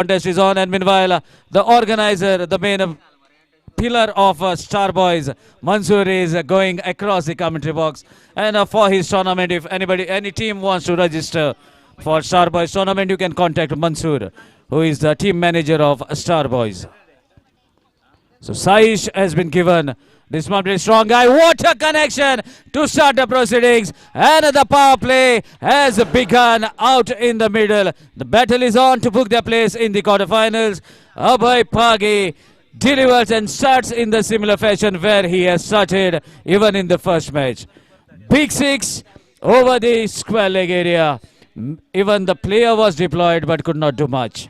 Contest is on, and meanwhile, the organizer, the main pillar of Star Boys, Mansoor, is going across the commentary box. And for his tournament, if any team wants to register for Star Boys tournament, you can contact Mansoor, who is the team manager of Star Boys. So Saish has been given. This might be a strong guy. What a connection to start the proceedings. And the power play has begun out in the middle. The battle is on to book their place in the quarterfinals. Abhay Pagi delivers and starts in the similar fashion where he has started even in the first match. Big six over the square leg area. Even the player was deployed but could not do much.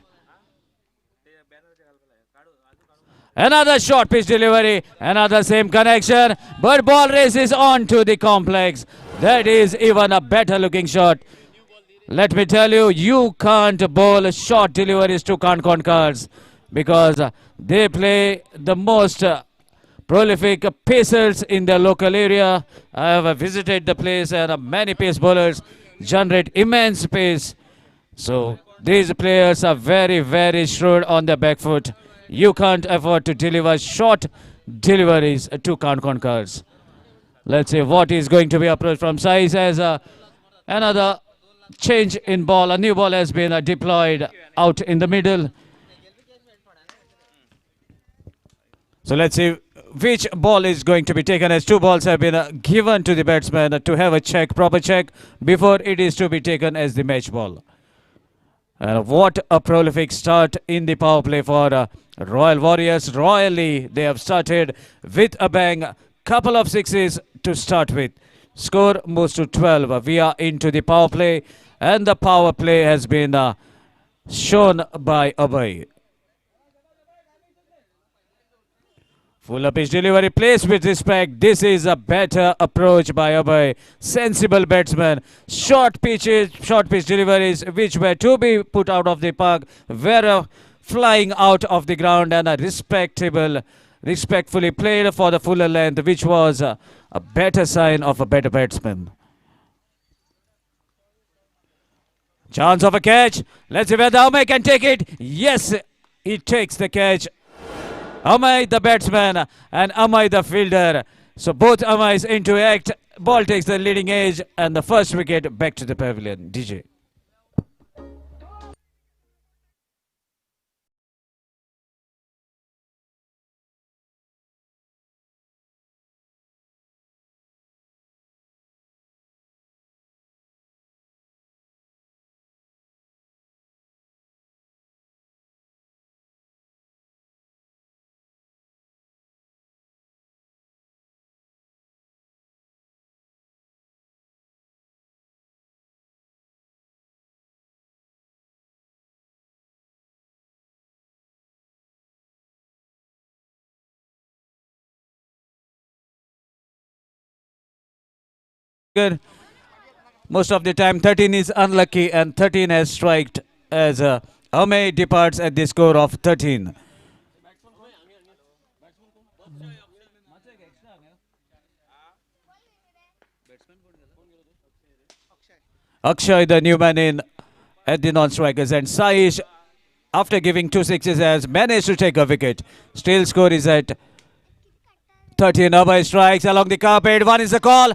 Another short pitch delivery, another same connection, but ball races on to the complex. That is even a better looking shot. Let me tell you, you can't bowl short deliveries to Concon cards because they play the most prolific pacers in the local area. I have visited the place and many pace bowlers generate immense pace. So these players are very, very shrewd on their back foot. You can't afford to deliver short deliveries to Concon cards. Let's see what is going to be approached from size as another change in ball. A new ball has been deployed out in the middle. So let's see which ball is going to be taken, as two balls have been given to the batsman to have a check, proper check, before it is to be taken as the match ball. And what a prolific start in the power play for Royal Warriors. Royally, they have started with a bang. Couple of sixes to start with. Score moves to 12. We are into the power play, and the power play has been shown by Abhay. Full pitch delivery placed with respect. This is a better approach by Abhay. Sensible batsman. Short pitch deliveries which were to be put out of the park were flying out of the ground, and a respectfully played for the fuller length, which was a better sign of a better batsman. Chance of a catch. Let's see whether Amay can take it. Yes, he takes the catch. Amay the batsman and Amay the fielder. So both Amays into act. Ball takes the leading edge and the first wicket back to the pavilion. DJ. Good. Most of the time 13 is unlucky and 13 has striked as Amay departs at the score of 13. Akshay, the new man in at the non-strikers, and Saish, after giving two sixes, has managed to take a wicket. Still score is at 13. Abhay strikes along the carpet. One is the call.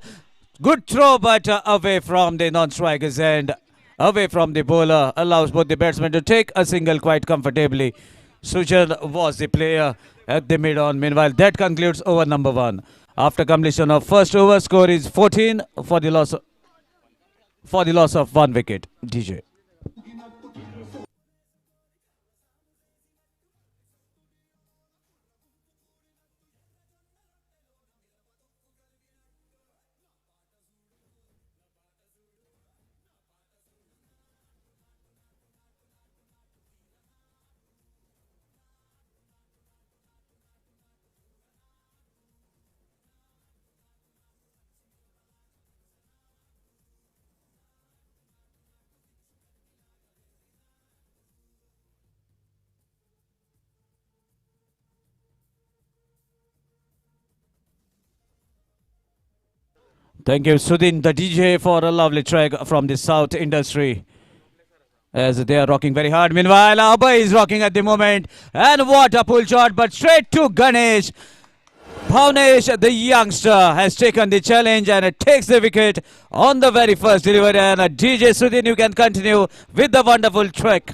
Good throw, but away from the non-strikers and away from the bowler. Allows both the batsmen to take a single quite comfortably. Sujan was the player at the mid-on. Meanwhile, that concludes over number 1. After completion of first over, score is 14 for the loss of 1 wicket. DJ. Thank you, Sudin, the DJ, for a lovely track from the South Industry. as they are rocking very hard. Meanwhile, Abhay is rocking at the moment. And what a pull shot, but straight to Ganesh. Bhavnesh, the youngster, has taken the challenge and takes the wicket on the very first delivery. And DJ Sudhin, you can continue with the wonderful trick.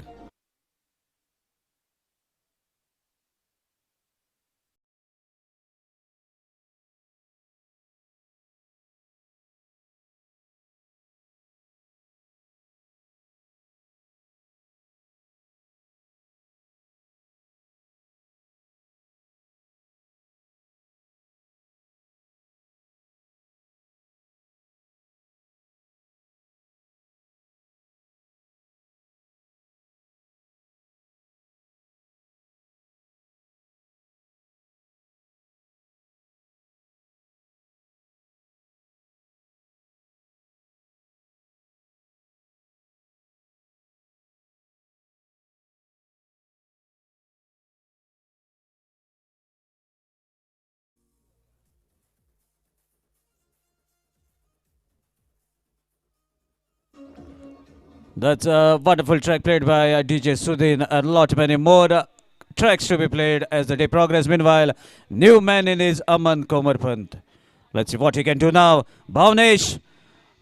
That's a wonderful track played by DJ Sudhin. A lot many more tracks to be played as the day progresses. Meanwhile, new man in is Aman Komarpant. Let's see what he can do now. Bhavnesh,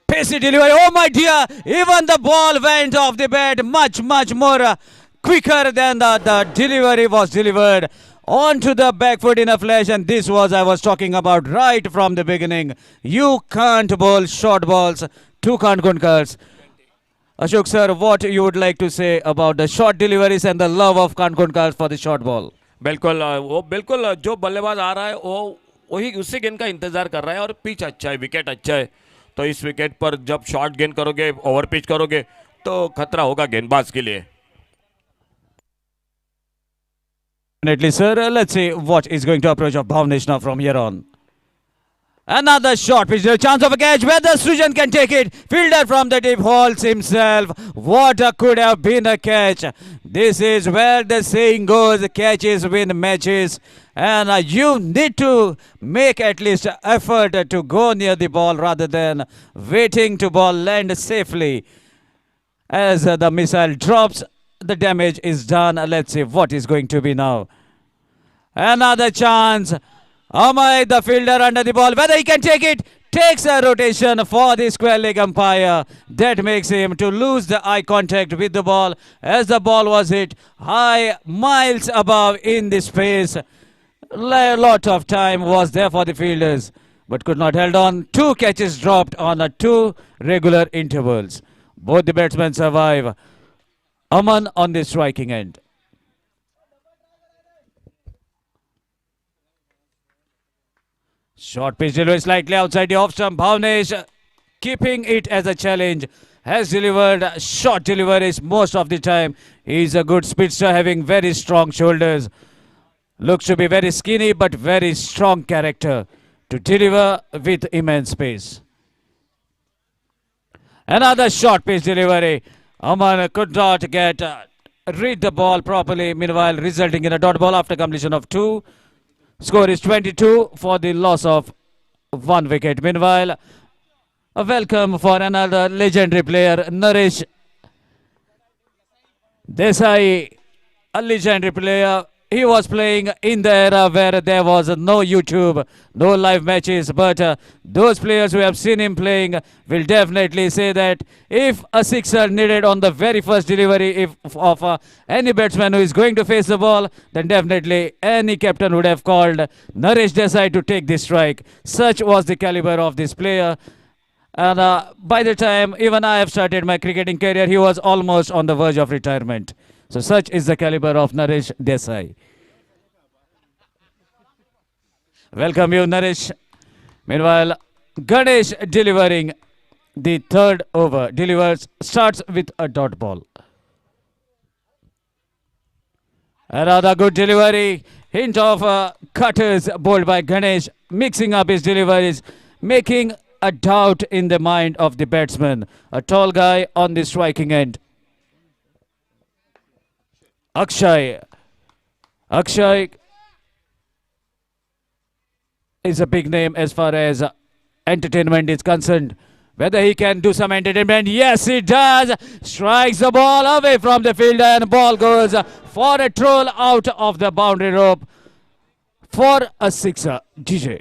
pacey delivery. Oh my dear, even the ball went off the bat much more quicker than the delivery was delivered. Onto the back foot in a flash, and this was I was talking about right from the beginning. You can't bowl short balls to Kankunkars. Ashok sir, what you would like to say about the short deliveries and the love of Kankunkars for the short ball? बिल्कुल वो बिल्कुल जो बल्लेबाज आ रहा है वो वही उसी गेंद का इंतजार कर रहा है और पिच अच्छा है, विकेट अच्छा है, तो इस विकेट पर जब शॉर्ट गेंद करोगे, ओवर पिच करोगे तो खतरा होगा गेंदबाज के लिए. Definitely, sir. Let's see what is going to approach of Bhavnesh now from here on. Another short pitch, a chance of a catch. Whether Srijan can take it. Fielder from the deep holds himself. What could have been a catch. This is where the saying goes, catches win matches. And you need to make at least effort to go near the ball rather than waiting to ball land safely. As the missile drops, the damage is done. Let's see what is going to be now. Another chance. Amay, the fielder under the ball. Whether he can take it, takes a rotation for the square leg umpire. That makes him to lose the eye contact with the ball as the ball was hit high, miles above in the space. A lot of time was there for the fielders, but could not held on. Two catches dropped on two regular intervals. Both the batsmen survive. Aman on the striking end. Short pitch delivery slightly outside the off stump. Bhavnesh keeping it as a challenge. Has delivered short deliveries most of the time. He's a good speedster having very strong shoulders. Looks to be very skinny but very strong character to deliver with immense pace. Another short pitch delivery. Aman could not get read the ball properly. Meanwhile, resulting in a dot ball after completion of two. Score is 22 for the loss of one wicket. Meanwhile, a welcome for another legendary player, Naresh Desai, a legendary player. He was playing in the era where there was no YouTube, no live matches, but those players who have seen him playing will definitely say that if a sixer needed on the very first delivery of any batsman who is going to face the ball, then definitely any captain would have called Naresh Desai to take this strike. Such was the caliber of this player. And by the time even I have started my cricketing career, he was almost on the verge of retirement. So such is the caliber of Naresh Desai. Welcome you, Naresh. Meanwhile, Ganesh delivering the third over. Starts with a dot ball. Another good delivery. Hint of cutters bowled by Ganesh. Mixing up his deliveries. Making a doubt in the mind of the batsman. A tall guy on the striking end. Akshay is a big name as far as entertainment is concerned. whether he can do some entertainment. Yes, he does. Strikes the ball away from the fielder and ball goes for a troll out of the boundary rope for a sixer. DJ.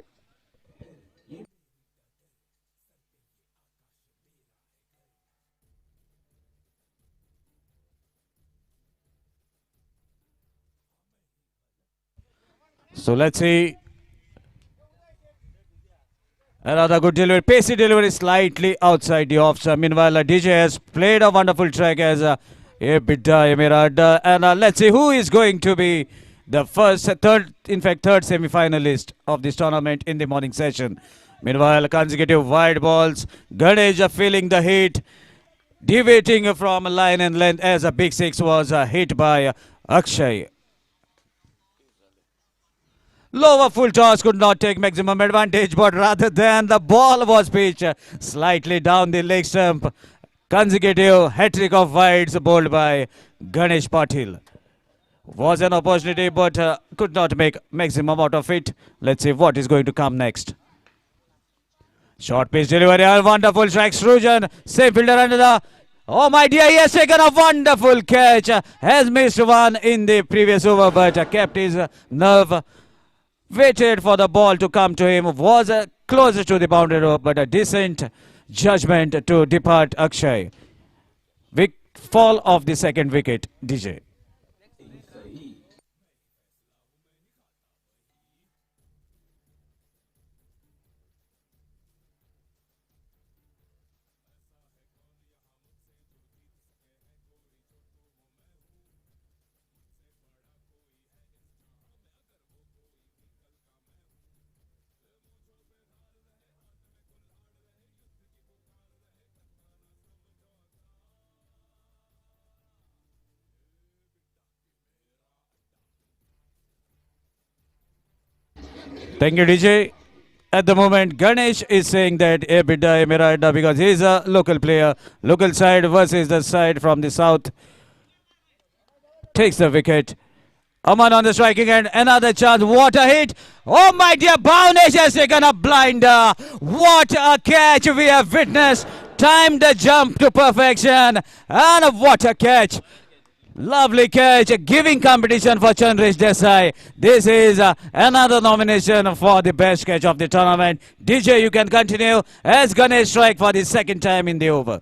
So let's see. Another good delivery. Pacey delivery slightly outside the off. Meanwhile, DJ has played a wonderful track as a Bidda Emirad. And let's see who is going to be the third semi-finalist of this tournament in the morning session. Meanwhile, consecutive wide balls. Ganesh feeling the heat. Deviating from line and length as a big six was hit by Akshay. Lower full toss could not take maximum advantage, but rather than the ball was pitched slightly down the leg stump. Consecutive hat-trick of wides bowled by Ganesh Patil. Was an opportunity, but could not make maximum out of it. Let's see what is going to come next. Short pitch delivery, a wonderful strike. Srujan, same fielder under the... Oh my dear, he has taken a wonderful catch. Has missed one in the previous over, but kept his nerve. Waited for the ball to come to him. Was closer to the boundary rope, but a decent judgment to depart Akshay. Fall of the second wicket, DJ. Thank you, DJ. At the moment, Ganesh is saying that Bidda Emirada because he is a local player. Local side versus the side from the south. Takes the wicket. Aman on the striking end. Another chance. What a hit. Oh my dear, Bhavnesh has taken a blinder. What a catch we have witnessed. Timed the jump to perfection. And what a catch. Lovely catch, giving competition for Chandresh Desai. This is another nomination for the best catch of the tournament. DJ, you can continue as Ganesh strike for the second time in the over.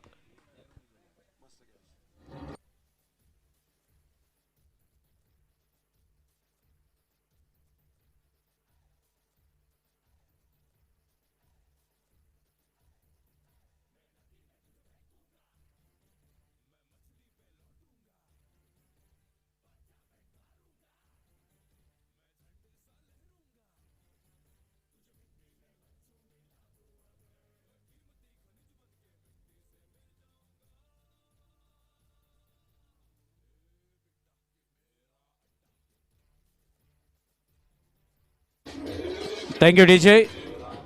Thank you, DJ,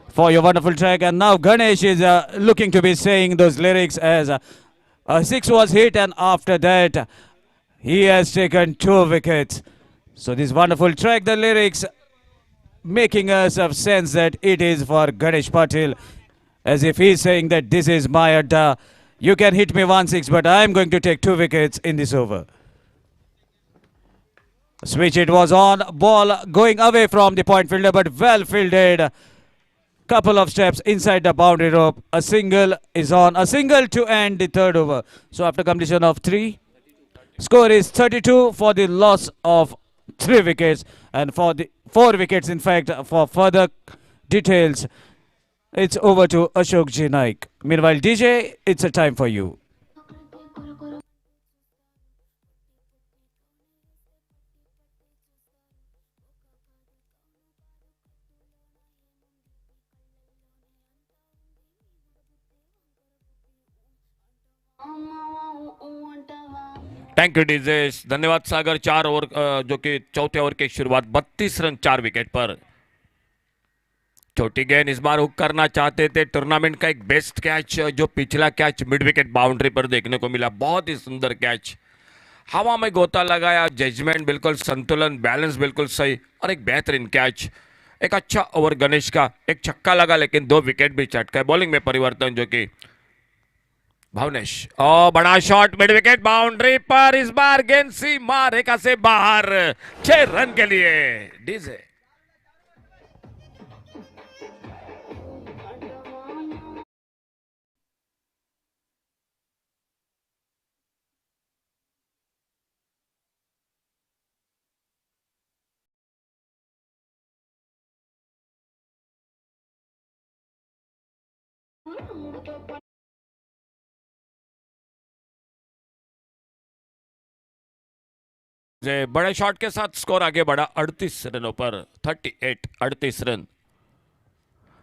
for your wonderful track. And now Ganesh is looking to be saying those lyrics as a six was hit, and after that, he has taken 2 wickets. So this wonderful track, the lyrics making us have sense that it is for Ganesh Patil, as if he's saying that this is my adda. You can hit me 1-6, but I'm going to take 2 wickets in this over. Switch it was on, ball going away from the point fielder, but well fielded. Couple of steps inside the boundary rope. A single is on, a single to end the third over. So after completion of 3, score is 32 for the loss of 3 wickets, and for the 4 wickets in fact. For further details, it's over to Ashok Ji Naik. Meanwhile, DJ, it's a time for you. Thank you Dijesh, धन्यवाद Sagar. 4 over जो कि चौथे over की शुरुआत 32 run 4 wicket पर। छोटी गेंद इस बार हुक करना चाहते थे। टूर्नामेंट का एक बेस्ट कैच जो पिछला कैच मिड विकेट बाउंड्री पर देखने को मिला, बहुत ही सुंदर कैच। हवा में गोता लगाया, जजमेंट बिल्कुल, संतुलन, बैलेंस बिल्कुल सही, और एक बेहतरीन कैच। एक अच्छा ओवर गणेश का, एक छक्का लगा लेकिन 2 विकेट भी चटका। बॉलिंग में परिवर्तन जो कि भावनेश और बड़ा शॉट मिड विकेट बाउंड्री पर, इस बार गेंद सीमा रेखा से बाहर, 6 रन के लिए डीजे। बड़े शॉट के साथ स्कोर आगे बढ़ा 38 रनों पर, 38 रन।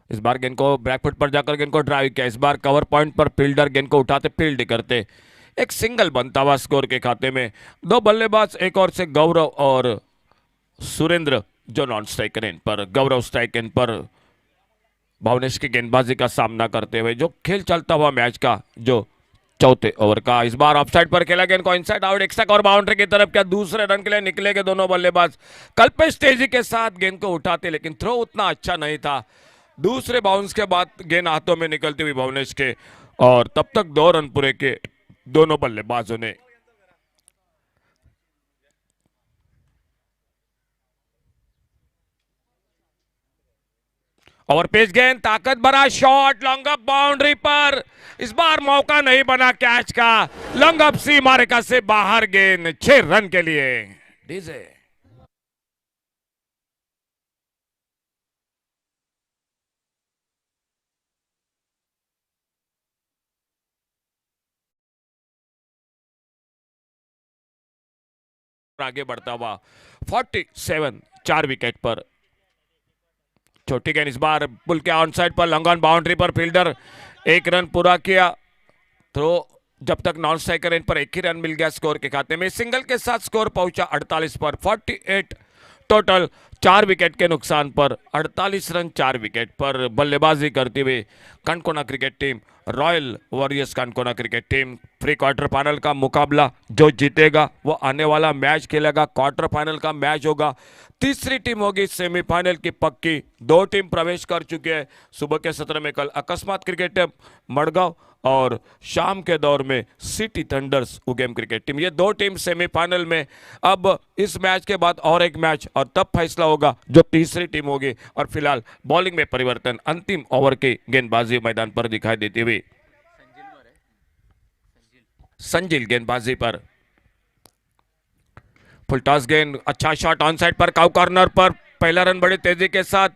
इस बार गेंद को बैकफुट पर जाकर गेंद को ड्राइव किया, इस बार कवर पॉइंट पर फील्डर गेंद को उठाते फील्ड करते, एक सिंगल बनता हुआ स्कोर के खाते में। दो बल्लेबाज एक और से गौरव और सुरेंद्र जो नॉन स्ट्राइक एंड पर, गौरव स्ट्राइक एंड पर भावनेश की गेंदबाजी का सामना करते हुए जो खेल चलता हुआ मैच का जो चौथे ओवर का। इस बार ऑफसाइड पर खेला गेंद को इनसाइड आउट, एक्स्ट्रा और बाउंड्री की तरफ, क्या दूसरे रन के लिए निकले के दोनों बल्लेबाज कल्पेश तेजी के साथ गेंद को उठाते, लेकिन थ्रो उतना अच्छा नहीं था। दूसरे बाउंस के बाद गेंद हाथों में निकलती हुई भावनेश के, और तब तक 2 रन पूरे के दोनों बल्लेबाजों ने। और पेस गेंद, ताकत भरा शॉट लॉन्ग अप बाउंड्री पर, इस बार मौका नहीं बना कैच का, लॉन्ग अप सीमा रेखा से बाहर गेंद, 6 रन के लिए डीजे। आगे बढ़ता हुआ 47, 4 विकेट पर। छोटी गेंद इस बार पुल के ऑन साइड पर, लॉन्ग ऑन बाउंड्री पर फील्डर 1 रन पूरा किया। थ्रो जब तक नॉन स्ट्राइकर इन पर 1 ही रन मिल गया स्कोर के खाते में, सिंगल के साथ स्कोर पहुंचा 48 पर, 48 टोटल। 4 विकेट के नुकसान पर 48 रन 4 विकेट पर बल्लेबाजी करती हुई Canacona cricket team, royal warriors Canacona cricket team. Pre quarter final का मुकाबला जो जीतेगा वो आने वाला मैच खेलेगा, क्वार्टर फाइनल का मैच होगा, तीसरी टीम होगी सेमीफाइनल की पक्की। 2 टीम प्रवेश कर चुके हैं। सुबह के सत्र में कल अकस्मात क्रिकेट टीम मड़गांव और शाम के दौर में सिटी थंडर्स उगेम क्रिकेट टीम, ये 2 टीम सेमीफाइनल में। अब इस मैच के बाद और एक मैच और तब फैसला होगा जो तीसरी टीम होगी। और फिलहाल बॉलिंग में परिवर्तन, अंतिम ओवर की गेंदबाजी मैदान पर दिखाई देती हुई संजिल गेंदबाजी पर। फुल टॉस गेंद, अच्छा शॉट ऑन साइड पर, काउ कॉर्नर पर, पहला रन बड़ी तेजी के साथ,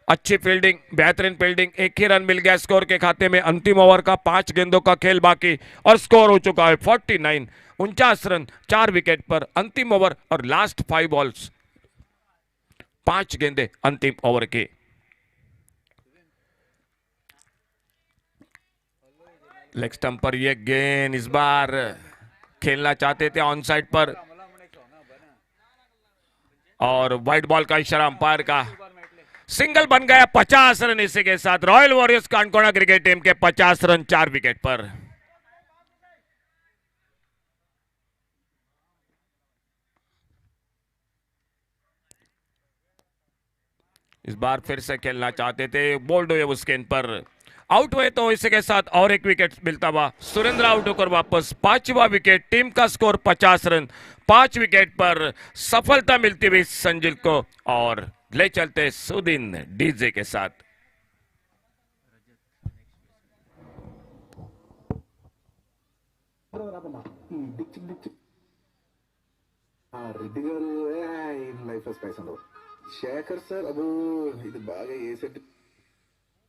अच्छी फील्डिंग, बेहतरीन फील्डिंग, 1 ही रन मिल गया स्कोर के खाते में। अंतिम ओवर का 5 गेंदों का खेल बाकी और स्कोर हो चुका है 49, 49 रन 4 विकेट पर। अंतिम ओवर और लास्ट 5 बॉल्स, 5 गेंदे अंतिम ओवर के। लेग स्टंप पर यह गेंद, इस बार खेलना चाहते थे ऑन साइड पर, और व्हाइट बॉल का इशारा अंपायर का, सिंगल बन गया। 50 रन इसी के साथ royal warriors Canacona cricket team के 50 रन 4 विकेट पर। इस बार फिर से खेलना चाहते थे, बोल्ड हुए उस गेंद पर, आउट हुए तो इसी के साथ और एक विकेट मिलता हुआ सुरेंद्र आउट होकर वापस। 5वां विकेट, टीम का स्कोर 50 रन 5 विकेट पर, सफलता मिलती हुई संजिल को, और ले चलते सुदीन डीजे के साथ। రెడ్డి గారు లైఫ్ స్పైస్ ఉండవు. శేఖర్ సార్ అబ్బో ఇది బాగా ఏ సెట్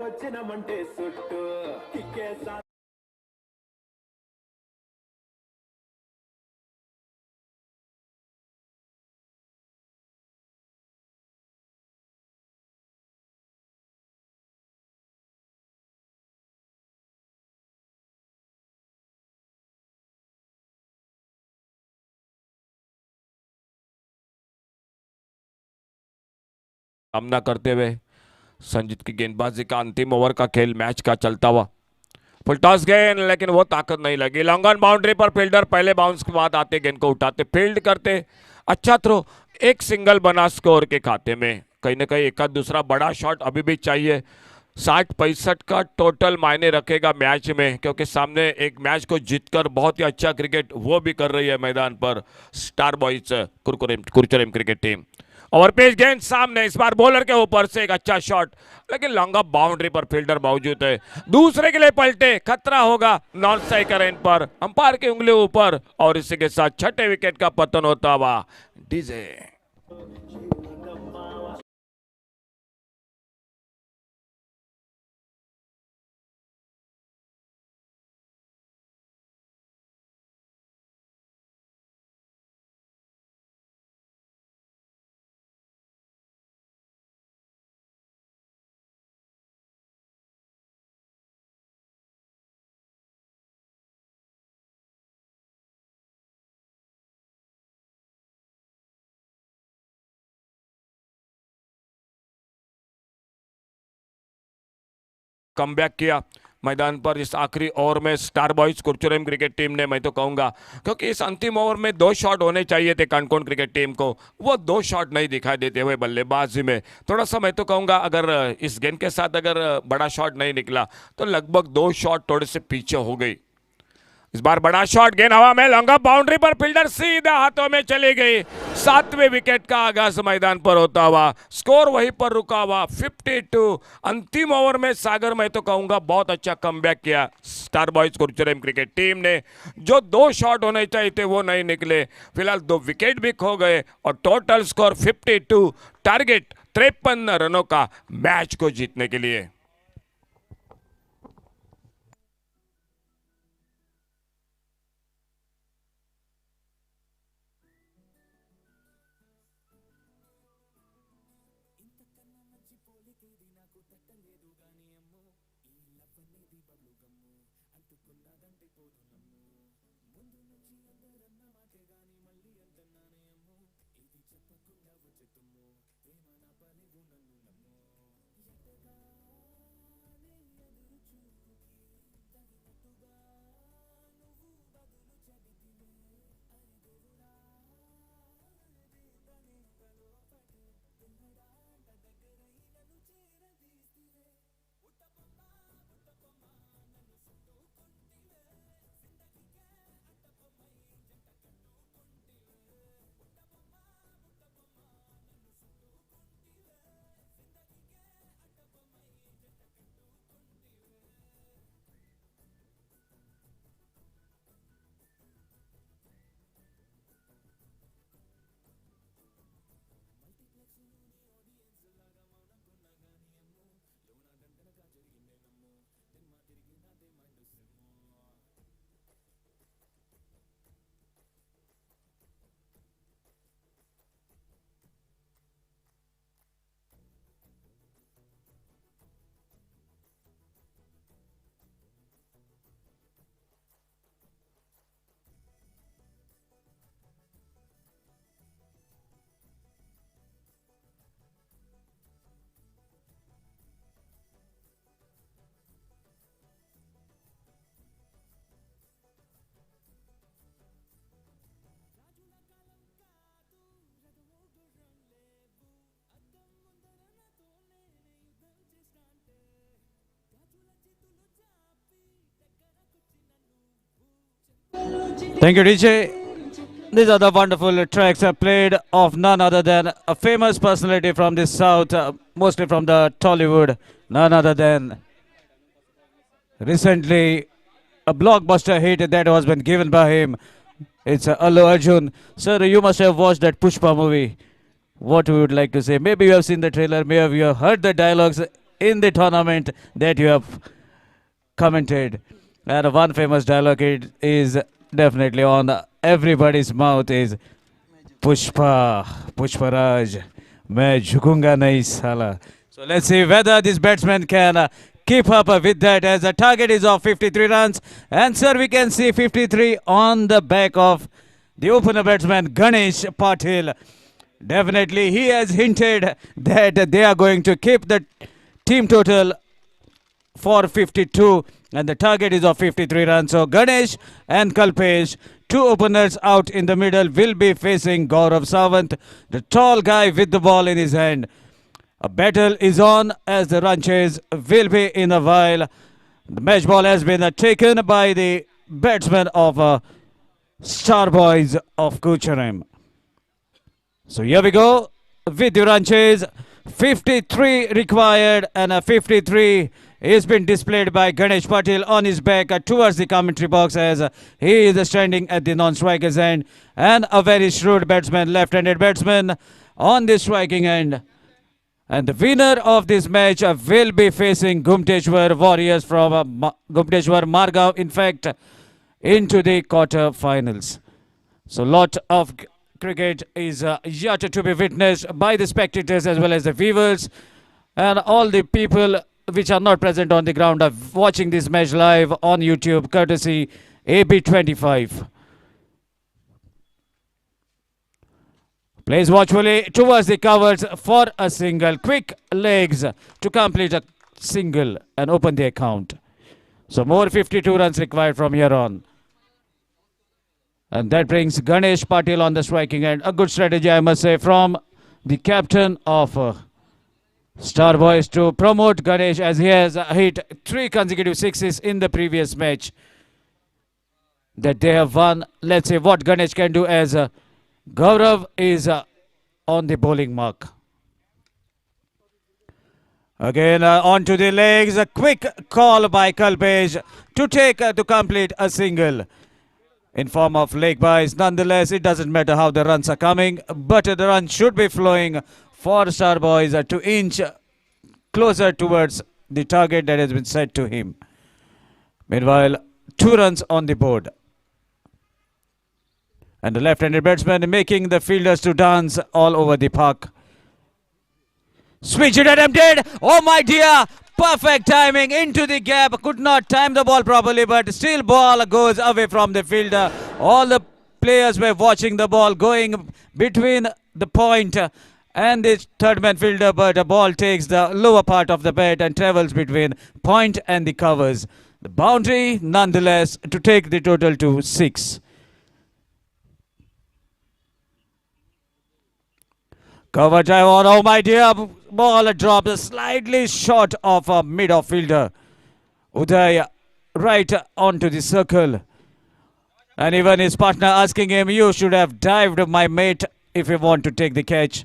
వచ్చినమంటే సుట్టు కిక్కేసా. सामना करते हुए संजीत की गेंदबाजी का अंतिम ओवर का खेल मैच का चलता हुआ। फुल टॉस गेंद, लेकिन वो ताकत नहीं लगी। लॉन्ग ऑन बाउंड्री पर फील्डर पहले बाउंस के बाद आते गेंद को उठाते फील्ड करते, अच्छा थ्रो, एक सिंगल बना स्कोर के खाते में। कहीं ना कहीं एक दूसरा बड़ा शॉट अभी भी चाहिए। 60-65 का टोटल मायने रखेगा मैच में, क्योंकि सामने एक मैच को जीतकर बहुत ही अच्छा क्रिकेट वो भी कर रही है मैदान पर star boys Curchorem cricket team. Over पेज गेंद सामने, इस बार बॉलर के ऊपर से एक अच्छा शॉट, लेकिन लॉन्ग ऑफ बाउंड्री पर फील्डर मौजूद है। दूसरे के लिए पलटे, खतरा होगा नॉन स्ट्राइकर एंड पर, अंपायर की उंगली ऊपर, और इसी के साथ छठे विकेट का पतन होता हुआ डीजे। कमबैक किया मैदान पर इस आखिरी ओवर में स्टार बॉयज कुरचुरेम क्रिकेट टीम ने, मैं तो कहूंगा, क्योंकि इस अंतिम ओवर में 2 शॉट होने चाहिए थे कानकोन क्रिकेट टीम को, वो 2 शॉट नहीं दिखाई देते हुए बल्लेबाजी में थोड़ा सा, मैं तो कहूंगा, अगर इस गेंद के साथ अगर बड़ा शॉट नहीं निकला तो लगभग 2 शॉट थोड़े से पीछे हो गई। इस बार बड़ा शॉट, गेंद हवा में, लॉन्ग ऑफ बाउंड्री पर, फील्डर सीधा हाथों में चली गई। 7वें विकेट का आगाज मैदान पर होता हुआ, स्कोर वहीं पर रुका हुआ 52। अंतिम ओवर में सागर, मैं तो कहूंगा, बहुत अच्छा कमबैक किया स्टार बॉयज कुरचुरेम क्रिकेट टीम ने। जो 2 शॉट होने चाहिए थे वो नहीं निकले, फिलहाल 2 विकेट भी खो गए और टोटल स्कोर 52, टारगेट 53 रनों का मैच को जीतने के लिए। Thank you, DJ. These are the wonderful tracks played of none other than a famous personality from the south, mostly from the Tollywood, none other than recently a blockbuster hit that was been given by him. It's Allu Arjun. Sir, you must have watched that Pushpa movie. What we would like to say? Maybe you have seen the trailer, maybe you have heard the dialogues in the tournament that you have commented. And one famous dialogue it is definitely on everybody's mouth is Pushpa, Pushparaj, मैं झुकूंगा नहीं साला. So let's see whether this batsman can keep up with that, as the target is of 53 runs. And sir, we can see 53 on the back of the opener batsman Ganesh Patil. Definitely he has hinted that they are going to keep the team total for 52, and the target is of 53 runs. So Ganesh and Kalpesh, 2 openers out in the middle, will be facing Gaurav Sawant, the tall guy with the ball in his hand. A battle is on as the run chase will be in a while. The match ball has been taken by the batsman of Star Boys of Kucharam. So here we go with the run chase. 53 required and a 53 is been displayed by Ganesh Patil on his back towards the commentary box as he is standing at the non-striker's end, and a very shrewd batsman, left-handed batsman on the striking end. And the winner of this match will be facing Gumteshwar Warriors from Gumteshwar Margaon, in fact, into the quarter-finals. So lot of cricket is yet to be witnessed by the spectators as well as the viewers, and all the people which are not present on the ground are watching this match live on YouTube courtesy AB25. Plays watchfully towards the covers for a single. Quick legs to complete a single and open the account. So more 52 runs required from here on. And that brings Ganesh Patil on the striking end. A good strategy, I must say, from the captain of Star Boys to promote Ganesh, as he has hit 3 consecutive sixes in the previous match that they have won. Let's see what Ganesh can do as Gaurav is on the bowling mark. Again on to the legs. A quick call by Kalpesh to complete a single in form of leg byes. Nonetheless, it doesn't matter how the runs are coming, but the run should be flowing for Star Boys to inch closer towards the target that has been set to him. Meanwhile, 2 runs on the board. And the left-handed batsman making the fielders to dance all over the park. Switch it attempted. Oh my dear. Perfect timing into the gap. Could not time the ball properly, but still ball goes away from the fielder. All the players were watching the ball going between the point and the third man fielder, but the ball takes the lower part of the bat and travels between point and the covers. The boundary nonetheless to take the total to 6. Cover drive on, oh my dear, ball dropped slightly short of a mid-off fielder. Uday right onto the circle. And even his partner asking him, you should have dived, my mate, if you want to take the catch.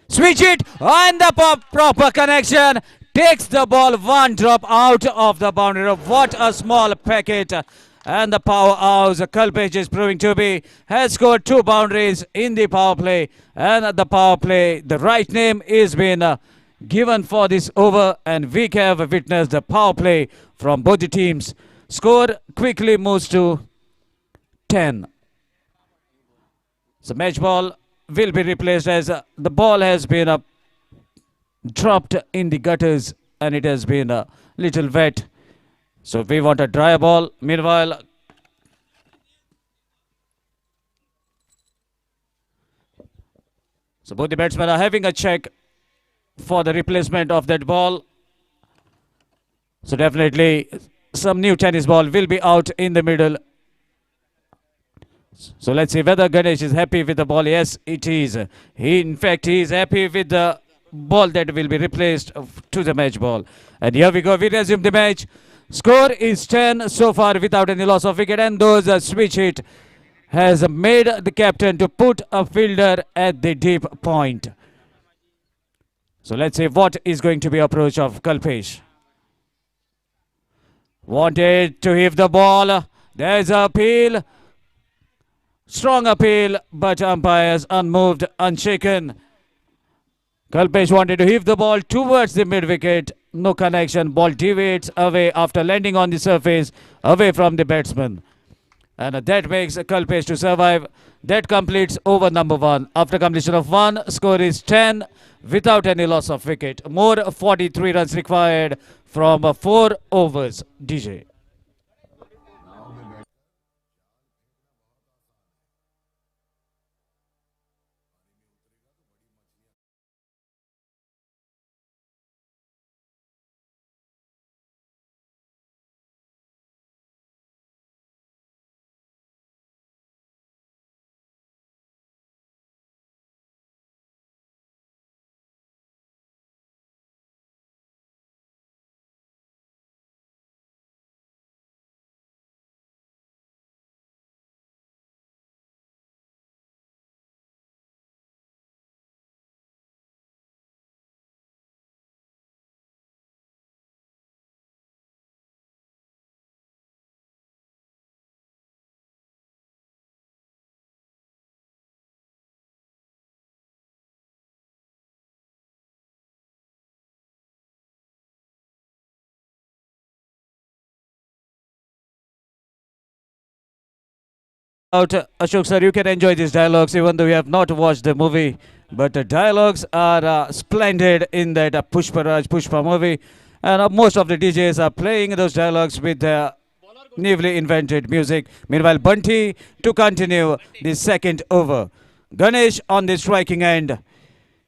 Switch it, and the proper connection. Takes the ball 1 drop out of the boundary. What a small packet. And the powerhouse Kalpesh is proving to be has scored 2 boundaries in the power play. And the power play, the right name is been given for this over, and we have witnessed the power play from both the teams. Score quickly moves to 10. So match ball will be replaced as the ball has been dropped in the gutters and it has been a little wet. So we want a dry ball. Meanwhile, so both the batsmen are having a check for the replacement of that ball. So definitely some new tennis ball will be out in the middle. So let's see whether Ganesh is happy with the ball. Yes, it is. In fact, he is happy with the ball that will be replaced to the match ball. And here we go. We resume the match. Score is 10 so far without any loss of wicket, and those switch hit has made the captain to put a fielder at the deep point. So let's see what is going to be approach of Kalpesh. Wanted to hit the ball. There's a appeal. Strong appeal, but umpires unmoved, unshaken. Kalpesh wanted to hit the ball towards the mid-wicket. No connection. Ball deviates away after landing on the surface, away from the batsman. And that makes Kalpesh to survive. That completes over number 1. After completion of 1, score is 10 without any loss of wicket. More 43 runs required from 4 overs. DJ. out, Ashok sir, you can enjoy these dialogues even though you have not watched the movie. But the dialogues are splendid in that Pushpa movie. And most of the DJs are playing those dialogues with newly invented music. Meanwhile, Bunty to continue the second over. Ganesh on the striking end.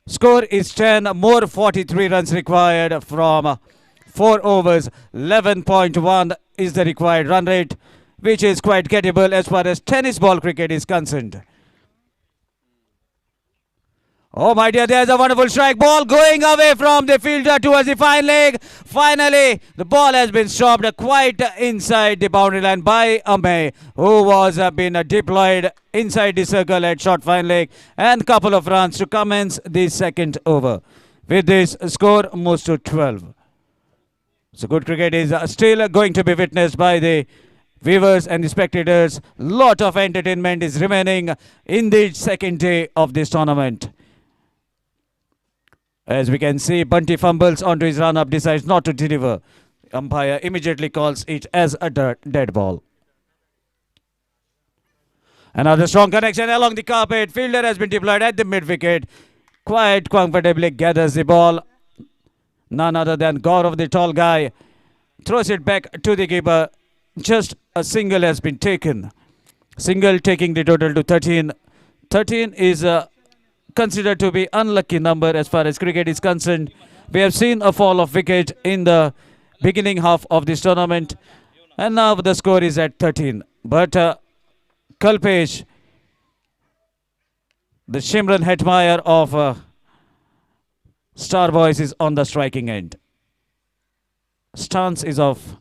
Score is 10, more 43 runs required from 4 overs. 11.1 is the required run rate, which is quite gettable as far as tennis ball cricket is concerned. Oh my dear, there's a wonderful strike ball going away from the fielder towards the fine leg. Finally, the ball has been stopped quite inside the boundary line by Ame, who was been deployed inside the circle at short fine leg, and couple of runs to commence the second over. With this, score moves to 12. So good cricket is still going to be witnessed by the viewers and the spectators. Lot of entertainment is remaining in the second day of this tournament. As we can see, Bunty fumbles onto his run-up, decides not to deliver. Umpire immediately calls it as a dead ball. Another strong connection along the carpet. Fielder has been deployed at the mid-wicket. Quite comfortably gathers the ball. None other than Gaurav, the tall guy, throws it back to the keeper. Just a single has been taken. Single taking the total to 13. 13 is considered to be unlucky number as far as cricket is concerned. We have seen a fall of wicket in the beginning half of this tournament, and now the score is at 13. But Kalpesh, the Shimran Hetmeyer of Star Boys, is on the striking end. Stance is off.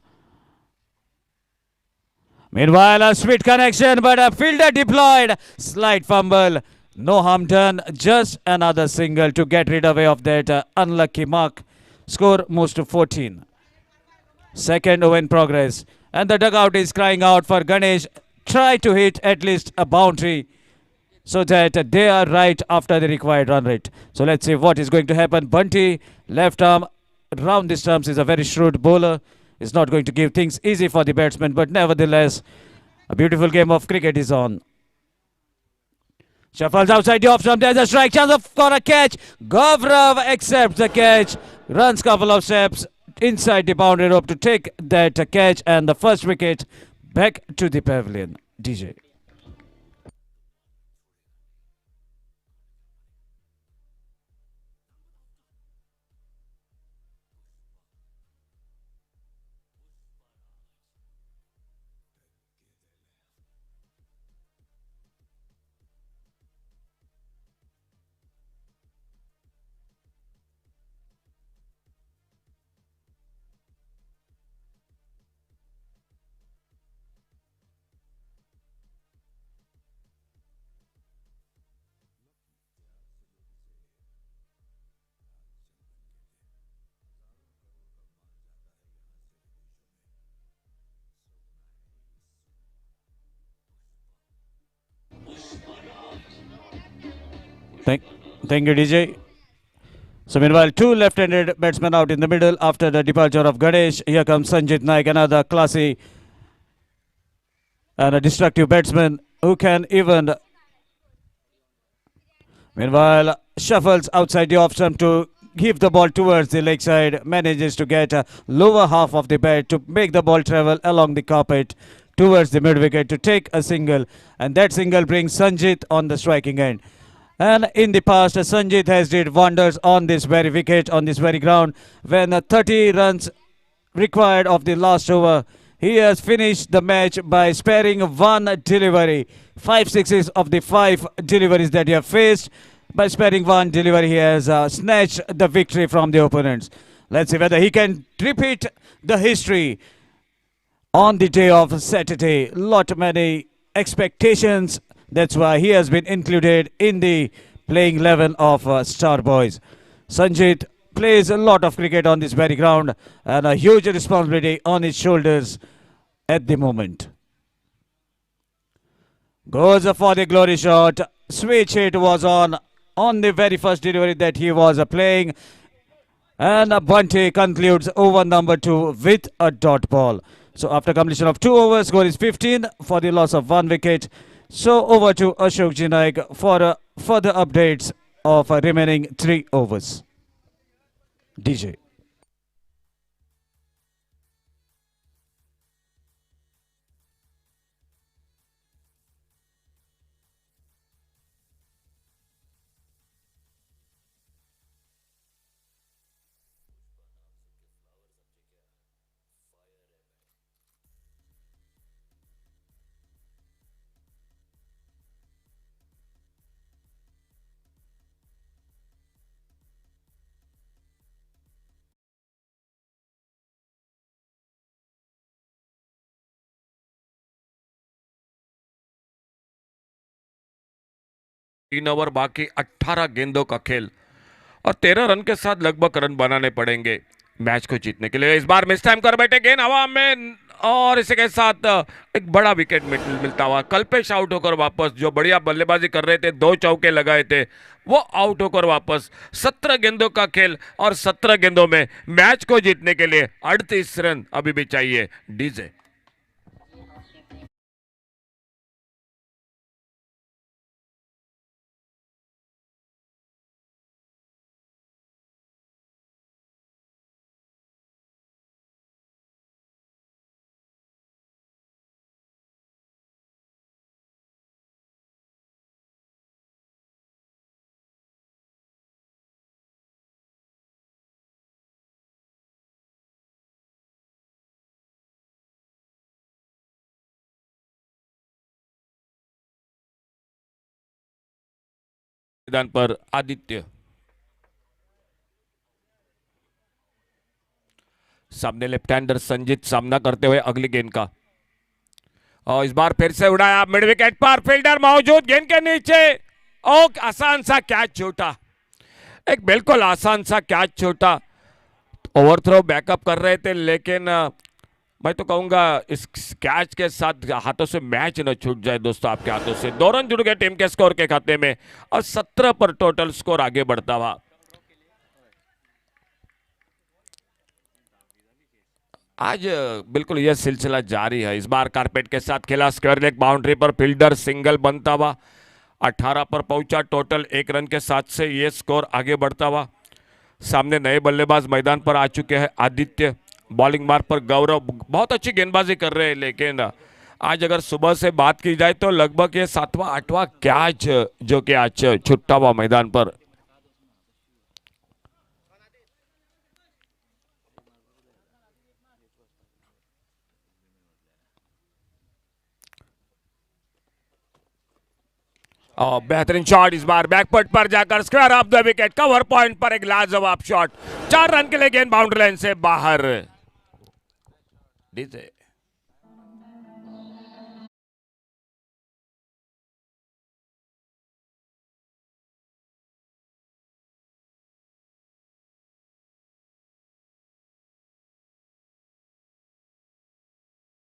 Meanwhile, a sweet connection, but a fielder deployed. Slight fumble. No harm done, just another single to get rid away of that unlucky mark. Score moves to 14. Second over in progress. And the dugout is crying out for Ganesh. Try to hit at least a boundary so that they are right after the required run rate. So let's see what is going to happen. Bunty, left arm, round the stumps, is a very shrewd bowler. Is not going to give things easy for the batsman, but nevertheless, a beautiful game of cricket is on. Shuffles outside the off stump. There's a strike chance for a catch. Gaurav accepts the catch. Runs couple of steps inside the boundary rope to take that catch, and the first wicket back to the pavilion. DJ. Thank you, DJ. So meanwhile, two left-handed batsmen out in the middle after the departure of Ganesh. Here comes Sanjit Naik, another classy and a destructive batsman who can even. Meanwhile, shuffles outside the off stump to give the ball towards the leg side. Manages to get a lower half of the bat to make the ball travel along the carpet towards the mid-wicket to take a single. And that single brings Sanjit on the striking end. And in the past, Sanjit has did wonders on this very wicket, on this very ground. When 30 runs required of the last over, he has finished the match by sparing one delivery. 5 sixes of the 5 deliveries that he has faced. By sparing one delivery, he has snatched the victory from the opponents. Let's see whether he can repeat the history on the day of Saturday. Lot many expectations. That's why he has been included in the playing 11 of Star Boys. Sanjit plays a lot of cricket on this very ground and a huge responsibility on his shoulders at the moment. Goes for the glory shot. Switch hit was on the very first delivery that he was playing. And Bunty concludes over number 2 with a dot ball. So after completion of 2 overs, score is 15 for the loss of 1 wicket. So over to Ashok Jinaik for further updates of remaining 3 overs. DJ. तीन over बाकी, 18 गेंदों का खेल और 13 run के साथ लगभग run बनाने पड़ेंगे मैच को जीतने के लिए। इस बार मिस टाइम कर बैठे, गेंद हवा में और इसी के साथ एक बड़ा विकेट मिलता हुआ कल्पेश आउट होकर वापस। जो बढ़िया बल्लेबाजी कर रहे थे, 2 चौके लगाए थे, वो आउट होकर वापस। 17 गेंदों का खेल और 17 गेंदों में मैच को जीतने के लिए 38 रन अभी भी चाहिए। डीजे। मैदान पर आदित्य, सामने लेफ्ट हैंडर संजीत सामना करते हुए अगली गेंद का। और इस बार फिर से उड़ाया मिड विकेट पर, फील्डर मौजूद गेंद के नीचे। और आसान सा कैच छोटा, एक बिल्कुल आसान सा कैच छोटा। ओवरथ्रो बैकअप कर रहे थे, लेकिन मैं तो कहूंगा इस कैच के साथ हाथों से मैच न छूट जाए दोस्तों आपके हाथों से। 2 रन जुड़ गए टीम के स्कोर के खाते में और 17 पर टोटल स्कोर आगे बढ़ता हुआ। आज बिल्कुल यह सिलसिला जारी है। इस बार कारपेट के साथ खेला, स्क्वायर लेग बाउंड्री पर फील्डर सिंगल बनता हुआ। 18 पर पहुंचा, टोटल 1 रन के साथ से यह स्कोर आगे बढ़ता हुआ। सामने नए बल्लेबाज मैदान पर आ चुके हैं, आदित्य। बॉलिंग मार्ग पर गौरव बहुत अच्छी गेंदबाजी कर रहे हैं, लेकिन आज अगर सुबह से बात की जाए तो लगभग ये 7वां 8वां कैच जो कि आज छुट्टा हुआ मैदान पर। और बेहतरीन शॉट, इस बार बैकफुट पर जाकर square of the wicket, cover point पर एक लाजवाब शॉट। 4 रन के लिए गेंद बाउंड्री लाइन से बाहर। डीजे।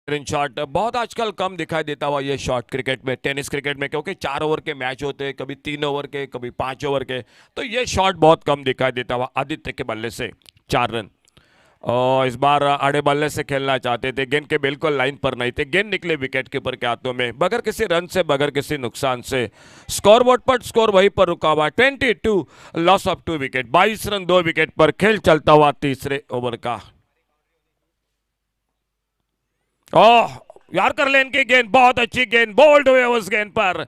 शॉट बहुत आजकल कम दिखाई देता हुआ ये शॉट क्रिकेट में, टेनिस क्रिकेट में, क्योंकि 4 ओवर के मैच होते हैं, कभी 3 ओवर के, कभी 5 ओवर के, तो ये शॉट बहुत कम दिखाई देता हुआ। आदित्य के बल्ले से 4 रन। और इस बार आड़े बल्ले से खेलना चाहते थे, गेंद के बिल्कुल लाइन पर नहीं थे, गेंद निकले विकेट कीपर के हाथों में बगैर किसी रन से, बगैर किसी नुकसान से। स्कोरबोर्ड पर स्कोर वहीं पर रुका हुआ, 22, loss of 2 wicket, 22 run 2 wicket पर खेल चलता हुआ तीसरे ओवर का। ओह यार्कर लेन की गेंद, बहुत अच्छी गेंद, बोल्ड हुए उस गेंद पर।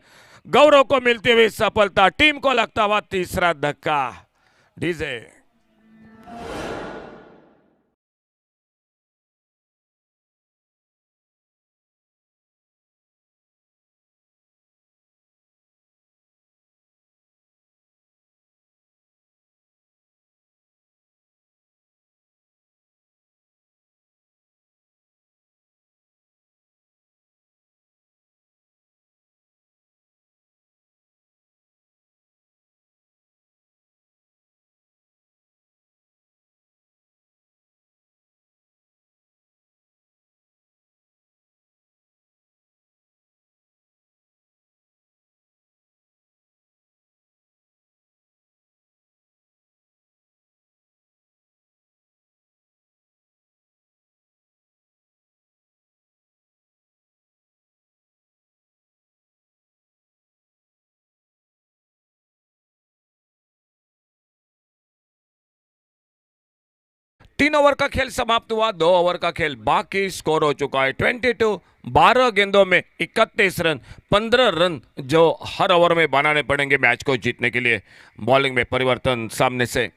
गौरव को मिलती हुई सफलता, टीम को लगता हुआ तीसरा धक्का। डीजे। 3 ओवर का खेल समाप्त हुआ, 2 ओवर का खेल बाकी, स्कोर हो चुका है 22। 12 गेंदों में 31 रन, 15 रन जो हर ओवर में बनाने पड़ेंगे मैच को जीतने के लिए। बॉलिंग में परिवर्तन सामने से,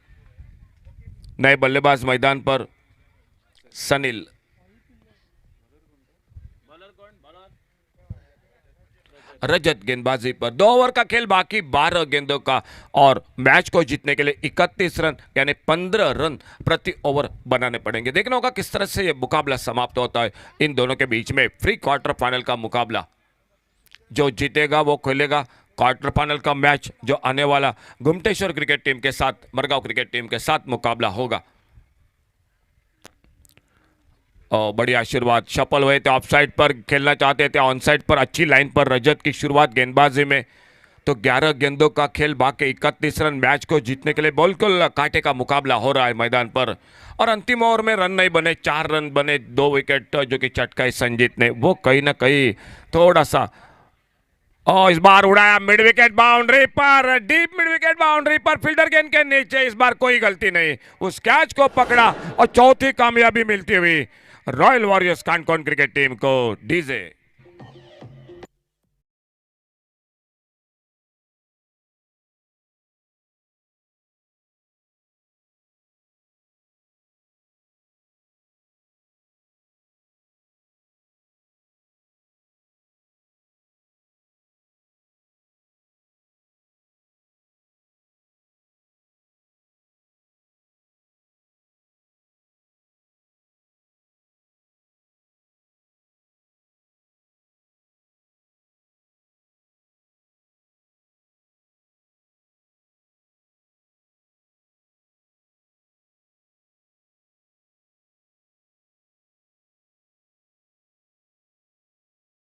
नए बल्लेबाज मैदान पर सनील। रजत गेंदबाजी पर, 2 ओवर का खेल बाकी, 12 गेंदों का, और मैच को जीतने के लिए 31 रन यानी 15 रन प्रति ओवर बनाने पड़ेंगे। देखना होगा किस तरह से यह मुकाबला समाप्त होता है इन दोनों के बीच में। प्री क्वार्टर फाइनल का मुकाबला, जो जीतेगा वो खेलेगा क्वार्टर फाइनल का मैच, जो आने वाला गुमटेश्वर क्रिकेट टीम के साथ, मरगांव क्रिकेट टीम के साथ मुकाबला होगा। और बड़ी आशीर्वाद, सफल हुए थे, ऑफ साइड पर खेलना चाहते थे, ऑन साइड पर अच्छी लाइन पर रजत की शुरुआत गेंदबाजी में। तो 11 गेंदों का खेल बाकी, 31 रन, मैच को जीतने के लिए बिल्कुल कांटे का मुकाबला हो रहा है मैदान पर। और अंतिम ओवर में रन नहीं बने, 4 रन बने, 2 विकेट जो कि चटकाए संजीत ने, वो कहीं ना कहीं थोड़ा सा। और इस बार उड़ाया मिड विकेट बाउंड्री पर, डीप मिड विकेट बाउंड्री पर, फील्डर गेंद के नीचे, इस बार कोई गलती नहीं, उस कैच को पकड़ा और चौथी कामयाबी मिलती हुई रॉयल वॉरियर्स कांकोन क्रिकेट टीम को। डीजे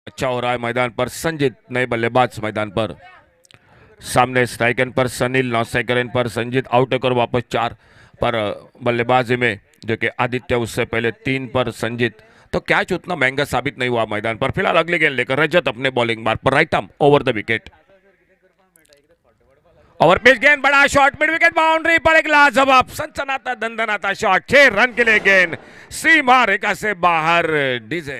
अच्छा हो रहा है मैदान पर। संजीत नए बल्लेबाज मैदान पर, सामने स्ट्राइक एंड पर सनील, नॉट स्ट्राइक एंड पर संजीत, आउट होकर वापस 4 पर बल्लेबाजी में, जो कि आदित्य, उससे पहले 3 पर संजीत। तो कैच उतना महंगा साबित नहीं हुआ मैदान पर। फिलहाल अगले गेंद लेकर रजत अपने बॉलिंग मार्ग पर, right arm over the wicket, over pitch गेंद, बड़ा शॉट मिड विकेट बाउंड्री पर, एक लाजवाब सनसनाता दंदनाता शॉट, 6 रन के लिए गेंद सीमा रेखा से बाहर। DJ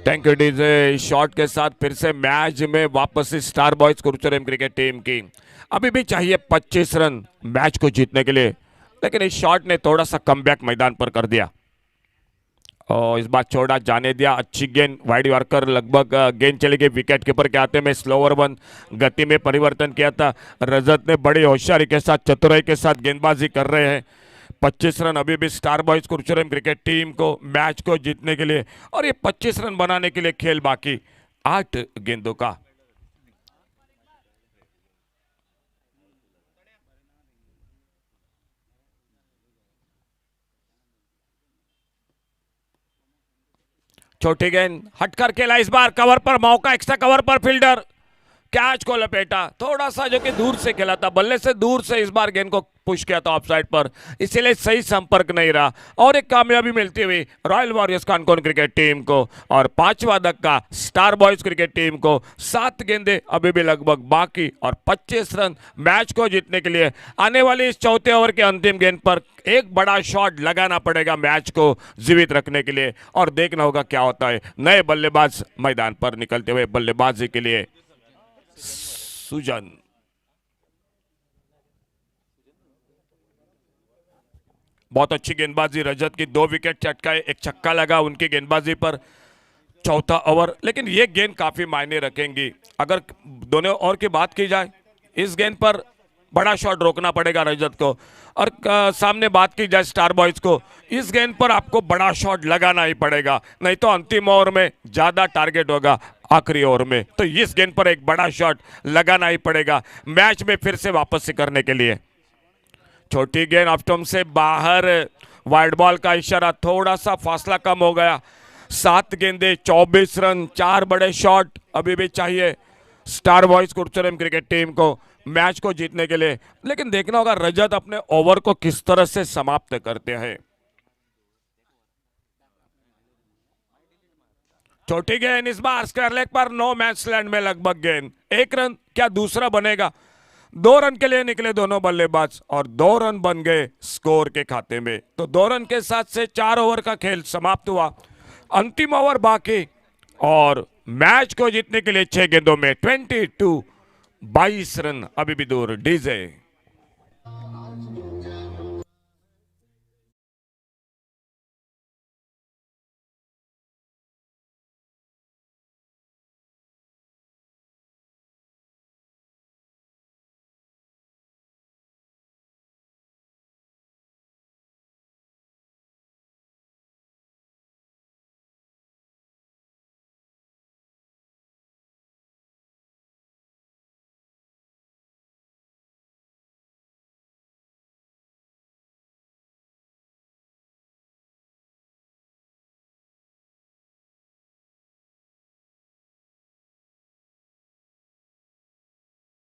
thank you DJ. Shot के साथ फिर से मैच में वापस स्टार बॉयज कुरुचरम क्रिकेट टीम की अभी भी चाहिए 25 रन मैच को जीतने के लिए, लेकिन इस शॉट ने थोड़ा सा कमबैक मैदान पर कर दिया और इस बार छोड़ा जाने दिया। अच्छी गेंद, वाइड यॉर्कर, लगभग गेंद चली गई विकेट कीपर के हाथे में। स्लोअर वन, गति में परिवर्तन किया था रजत ने, बड़ी होशियारी के साथ, चतुराई के साथ गेंदबाजी कर रहे हैं। 25 रन अभी भी स्टार बॉयज कुरुचरम क्रिकेट टीम को मैच को जीतने के लिए, और ये 25 रन बनाने के लिए खेल बाकी 8 गेंदों का। छोटी गेंद हटकर खेला, इस बार कवर पर मौका, एक्स्ट्रा कवर पर फील्डर कैच को लपेटा, थोड़ा सा जो कि दूर से खेला था, बल्ले से दूर से इस बार गेंद को पुश किया था ऑफ साइड पर, इसीलिए सही संपर्क नहीं रहा और एक कामयाबी मिलती हुई royal warriors Kankon cricket team को और 5वां धक्का स्टार बॉयज क्रिकेट टीम को। 7 गेंदे अभी भी लगभग बाकी और 25 रन मैच को जीतने के लिए। आने वाली इस चौथे ओवर के अंतिम गेंद पर एक बड़ा शॉट लगाना पड़ेगा मैच को जीवित रखने के लिए और देखना होगा क्या होता है। नए बल्लेबाज मैदान पर निकलते हुए बल्लेबाजी के लिए सुजन। बहुत अच्छी गेंदबाजी रजत की, 2 विकेट चटकाए, एक छक्का लगा उनकी गेंदबाजी पर। चौथा ओवर, लेकिन ये गेंद काफी मायने रखेंगी। अगर दोनों ओवर की बात की जाए, इस गेंद पर बड़ा शॉट रोकना पड़ेगा रजत को, और सामने बात की जाए स्टार बॉयज को, इस गेंद पर आपको बड़ा शॉट लगाना ही पड़ेगा, नहीं तो अंतिम ओवर में ज्यादा टारगेट होगा आखिरी ओवर में। तो इस गेंद पर एक बड़ा शॉट लगाना ही पड़ेगा मैच में फिर से वापसी करने के लिए। छोटी गेंद ऑफ स्टंप से बाहर, वाइड बॉल का इशारा, थोड़ा सा फासला कम हो गया। 7 गेंदे 24 रन, 4 बड़े शॉट अभी भी चाहिए स्टार बॉयज कुरुचरम क्रिकेट टीम को मैच को जीतने के लिए। लेकिन देखना होगा रजत अपने ओवर को किस तरह से समाप्त करते हैं। छोटी गेंद इस बार स्क्वायर लेग पर नो मैच लैंड में लगभग गेंद 1 रन क्या दूसरा बनेगा 2 रन के लिए निकले दोनों बल्लेबाज और 2 रन बन गए स्कोर के खाते में। तो 2 रन के साथ से 4 ओवर का खेल समाप्त हुआ। अंतिम ओवर बाकी और मैच को जीतने के लिए 6 गेंदों में 22 रन अभी भी दूर। डीजे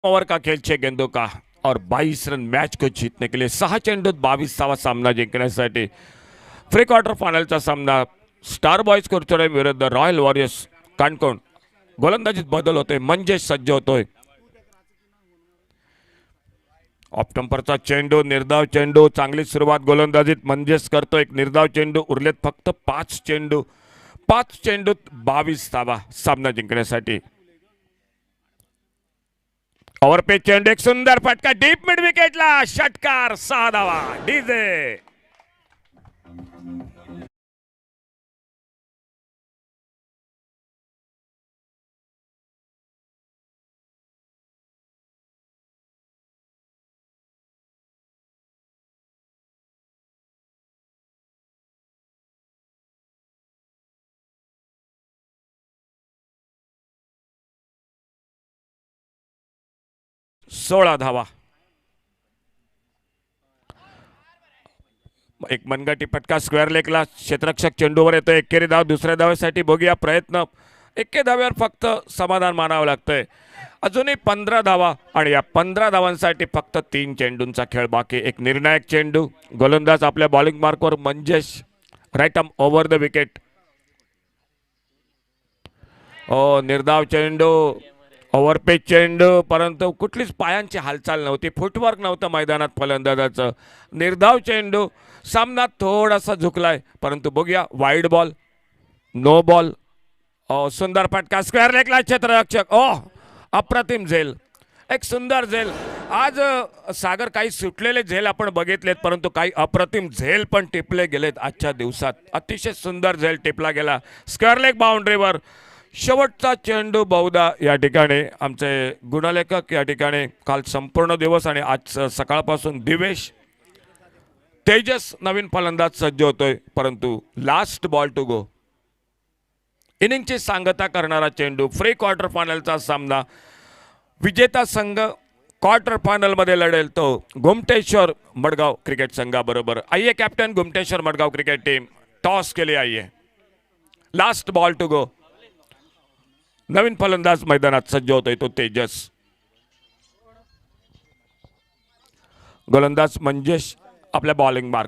ओवर का खेल 6 गेंदों का और 22 रन मैच को जीतने के लिए 6 चेंडूत 22वा सामना जिंकण्यासाठी प्री क्वार्टर फायनलचा सामना स्टार बॉयज कुरचोडे विरुद्ध रॉयल वॉरियर्स काणकोण। गोलंदाजीत बदल होतोय मंजेश सज्ज होतोय। ऑप्टम्परचा चेंडू निर्धाव चेंडू चांगली सुरुवात गोलंदाजीत मंजेश करतो। एक निर्धाव चेंडू उरलेत फक्त 5 चेंडूत 22 धावा सामना जिंकण्यासाठी। ओव्हर पे चेंडू एक सुंदर फटका डीप मिड विकेटला षटकार 6 धावा। डीजे 16 धावा। एक मनगटी फटका स्क्वेअर लेगला क्षेत्ररक्षक चेंडूवर येतो। एकेरी धाव दुसऱ्या धावेसाठी बघूया प्रयत्न। एके धाव्यावर फक्त समाधान मानावं लागतंय। अजूनही 15 धावा आणि या 15 धावांसाठी फक्त 3 चेंडूंचा खेळ बाकी। एक निर्णायक चेंडू गोलंदाज आपल्या बॉलिंग मार्कवर Manjesh right arm over the wicket. निर्धाव चेंडू ओव्हरपेच चेंडू परंतु कुठलीच पायांची हालचाल नव्हती फुटवर्क नव्हतं मैदानात फलंदाजाचं। निर्धाव चेंडू सामना थोडासा झुकलाय परंतु बघूया वाईड बॉल नो बॉल। सुंदर फटका स्क्वेअर लेगला क्षेत्ररक्षक अप्रतिम झेल एक सुंदर झेल। आज सागर काही सुटलेले झेल आपण बघितलेत परंतु काही अप्रतिम झेल पण टिपले गेलेत आजच्या दिवसात। अतिशय सुंदर झेल टिपला गेला स्क्वेअर लेग बाउंड्रीवर। शेवटचा चेंडू बहुधा या ठिकाणी आमचे गुणलेखक या ठिकाणी काल संपूर्ण दिवस आणि आज सकाळपासून दिवेश तेजस नवीन फलंदाज सज्ज होतोय परंतु लास्ट बॉल टू गो इनिंगची सांगता करणारा चेंडू। प्री क्वार्टर फायनलचा सामना विजेता संघ क्वार्टर फायनल मध्ये लढेल तो गोमटेश्वर मडगाव क्रिकेट संघाबरोबर। आइए captain Gomteshwar Madgaon cricket team toss के लिए आइए। Last ball to go Naveen फलंदाज मैदानात सज्ज होतोय तो तेजस। गोलंदाज मंजेश आपल्या बॉलिंग मार्क